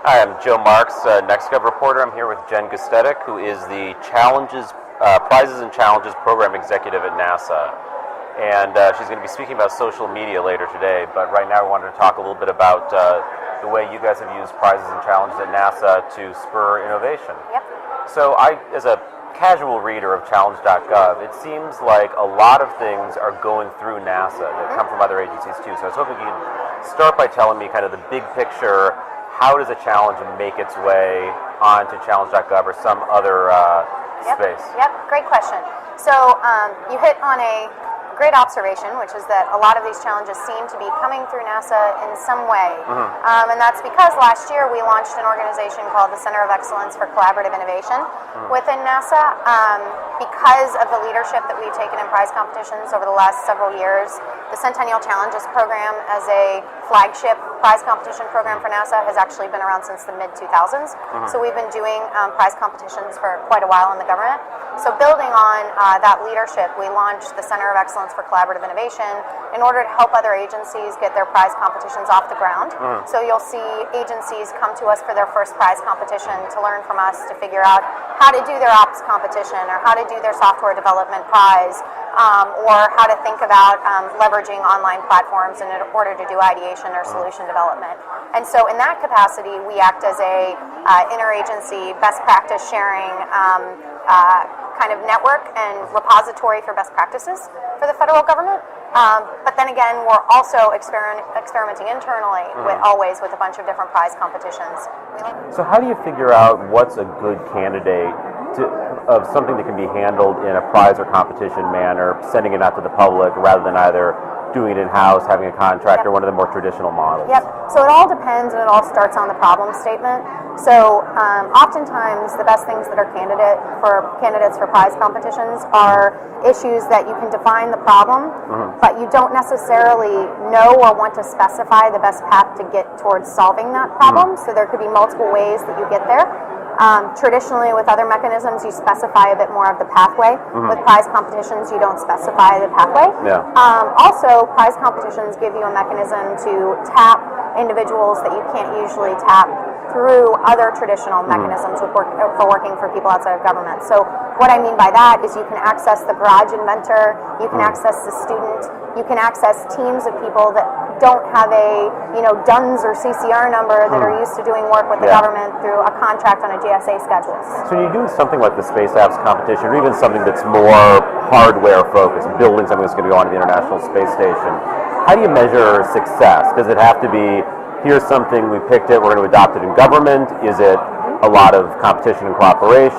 Hi, I'm Joe Marks, Nextgov reporter. I'm here with Jenn Gustetic, who is the Prizes and Challenges Program Executive at NASA. And she's going to be speaking about social media later today, but right now I wanted to talk a little bit about the way you guys have used Prizes and Challenges at NASA to spur innovation. Yep. So as a casual reader of challenge.gov, it seems like a lot of things are going through NASA that come from other agencies too. So I was hoping you could start by telling me kind of the big picture. How does a challenge make its way onto challenge.gov or some other space? Yep, great question. So you hit on a great observation, which is that a lot of these challenges seem to be coming through NASA in some way. And that's because last year we launched an organization called the Center of Excellence for Collaborative Innovation within NASA. Because of the leadership that we've taken in prize competitions over the last several years, the Centennial Challenges program as a flagship prize competition program for NASA has actually been around since the mid-2000s. So we've been doing prize competitions for quite a while in the government. So building on that leadership, we launched the Center of Excellence for Collaborative Innovation in order to help other agencies get their prize competitions off the ground. So you'll see agencies come to us for their first prize competition to learn from us to figure out how to do their ops competition or how to do their software development prize, or how to think about leveraging online platforms in order to do ideation or solution development. And so in that capacity, we act as a interagency best practice sharing kind of network and repository for best practices for the federal government. But then again, we're also experimenting internally always with a bunch of different prize competitions. So how do you figure out what's a good candidate of something that can be handled in a prize or competition manner, sending it out to the public rather than either doing it in-house, having a contractor, one of the more traditional models? Yep. So it all depends, and it all starts on the problem statement. So oftentimes the best things that are candidates for prize competitions are issues that you can define the problem, but you don't necessarily know or want to specify the best path to get towards solving that problem. So there could be multiple ways that you get there. Traditionally, with other mechanisms, you specify a bit more of the pathway. With prize competitions, you don't specify the pathway. Also, prize competitions give you a mechanism to tap individuals that you can't usually tap through other traditional mechanisms for working for people outside of government. So what I mean by that is you can access the garage inventor, you can access the student, you can access teams of people that don't have a DUNS or CCR number that are used to doing work with the government through a contract on a GSA schedule. So when you do something like the Space Apps competition, or even something that's more hardware focused, building something that's going to go onto the International Space Station, how do you measure success? Does it have to be, here's something, we picked it, we're going to adopt it in government? Is it a lot of competition and cooperation?